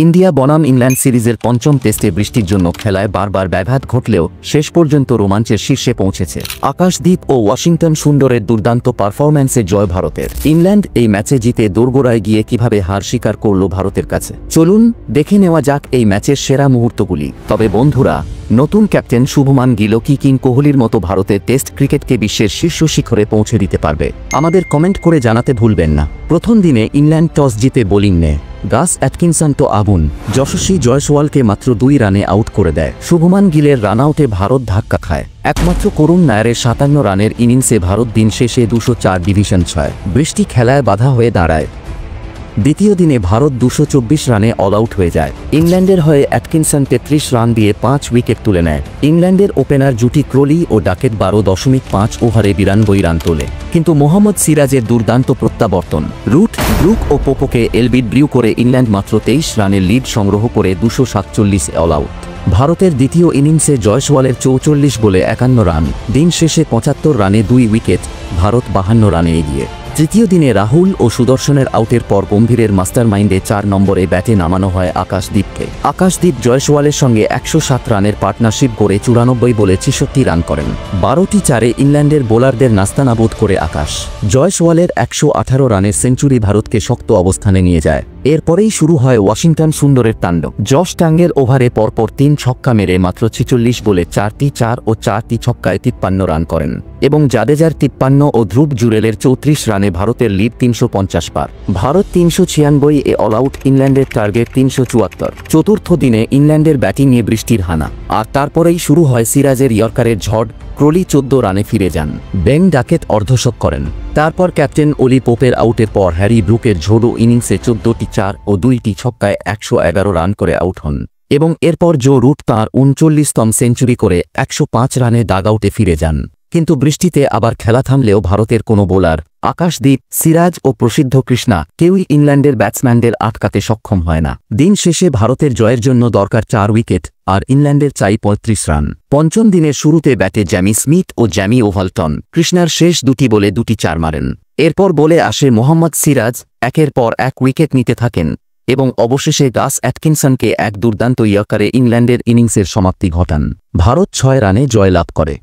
India বনাম England সিরিজের পঞ্চম টেস্টে বৃষ্টির জন্য খেলায় বারবার ব্যাঘাত ঘটলেও শেষ পর্যন্ত রোমাঞ্চের শীর্ষে পৌঁছেছে আকাশদ্বীপ ও ওয়াশিংটন সুন্দরের দুর্দান্ত পারফরম্যান্সে জয় ভারতের। ইংল্যান্ড এই ম্যাচে জিতে দোরগোড়ায় গিয়ে কিভাবে হার স্বীকার করল ভারতের কাছে, চলুন দেখে নেওয়া যাক এই ম্যাচের সেরা মুহূর্তগুলি। তবে বন্ধুরা, নতুন ক্যাপ্টেন শুভমান গিল কি কিং কোহলির মতো ভারতের টেস্ট ক্রিকেটকে বিশ্বের শীর্ষ শিখরে পৌঁছে দিতে পারবে? আমাদের কমেন্ট করে জানাতে ভুলবেন না। প্রথম দিনে ইংল্যান্ড টস জিতে বোলিং নেয়। গাস অ্যাটকিনসন তো আগুন, যশস্বী জয়সওয়ালকে মাত্র 2 রানে আউট করে দেয়। শুভমান গিলের রানআউটে ভারত ধাক্কা খায়। একমাত্র করুণ নায়ারের 57 রানের ইনিংসে ভারত দিন শেষে 204 ডিভিশন 6। বৃষ্টি খেলায় বাধা হয়ে দাঁড়ায়। দ্বিতীয় দিনে ভারত 224 রানে অল আউট হয়ে যায়। ইংল্যান্ডের হয়ে অ্যাটকিনসন 33 রান দিয়ে 5 উইকেট তুলে নেয়। ইংল্যান্ডের ওপেনার জুটি ক্রোলি ও ডাকেট 12.5 ওভারে 92 রান তোলে। কিন্তু মোহাম্মদ সিরাজের দুর্দান্ত প্রত্যাবর্তন, রুট, ব্রুক ও পোপোকে এলবিড ব্রিউ করে ইংল্যান্ড মাত্র 23 রানের লিড সংগ্রহ করে 247 অল আউট। ভারতের দ্বিতীয় ইনিংসে জয়সওয়ালের 44 বলে 51 রান, দিন শেষে 75 রানে 2 উইকেট, ভারত 52 রানে এগিয়ে। তৃতীয় দিনে রাহুল ও সুদর্শনের আউটের পর গম্ভীরের মাস্টারমাইন্ডে 4 নম্বরে ব্যাটে নামানো হয় আকাশদ্বীপকে। আকাশদ্বীপ জয়সওয়ালের সঙ্গে 107 রানের পার্টনারশিপ করে 94 বলে 63 রান করেন। 12টি চারে ইংল্যান্ডের বোলারদের নাস্তানাবুদ করে আকাশ। জয়সওয়ালের 118 রানের সেঞ্চুরি ভারতকে শক্ত অবস্থানে নিয়ে যায়। এরপরেই শুরু হয় ওয়াশিংটন সুন্দরের তাণ্ডব। জশ ট্যাঙ্গের ওভারে পরপর 3 ছক্কা মেরে মাত্র 46 বলে 4টি 4 ও 4টি ছক্কায় 53 রান করেন এবং জাদেজার 53 ও ধ্রুব জুরেলের 34 রানে ভারতের লিড 350 পার। ভারত 396 এ অল আউট, ইংল্যান্ডের টার্গেট 374। চতুর্থ দিনে ইংল্যান্ডের ব্যাটিংয়ে বৃষ্টির হানা, আর তারপরেই শুরু হয় সিরাজের ইয়র্কারের ঝড়। ক্রোলি 14 রানে ফিরে যান, বেন ডাকেট অর্ধশতক করেন। তারপর ক্যাপ্টেন ওলি পোপের আউটের পর হ্যারি ব্রুকের ঝোড়ো ইনিংসে 14টি 4 ও 2টি ছক্কায় 111 রান করে আউট হন এবং এরপর জো রুট তাঁর 39তম সেঞ্চুরি করে 105 রানে ডাগআউটে ফিরে যান। কিন্তু বৃষ্টিতে আবার খেলা থামলেও ভারতের কোনো বোলার, আকাশদ্বীপ, সিরাজ ও প্রসিদ্ধ কৃষ্ণা, কেউই ইংল্যান্ডের ব্যাটসম্যানদের আটকাতে সক্ষম হয় না। দিন শেষে ভারতের জয়ের জন্য দরকার 4 উইকেট, আর ইংল্যান্ডের চাই 35 রান। পঞ্চম দিনের শুরুতে ব্যাটে জ্যামি স্মিথ ও জ্যামি ওভালটন। কৃষ্ণার শেষ 2টি বলে 2টি 4 মারেন। এরপর বলে আসে মোহাম্মদ সিরাজ, একের পর এক উইকেট নিতে থাকেন এবং অবশেষে গাস অ্যাটকিনসনকে এক দুর্দান্ত ইয়র্কারে ইংল্যান্ডের ইনিংসের সমাপ্তি ঘটান। ভারত 6 রানে জয়লাভ করে।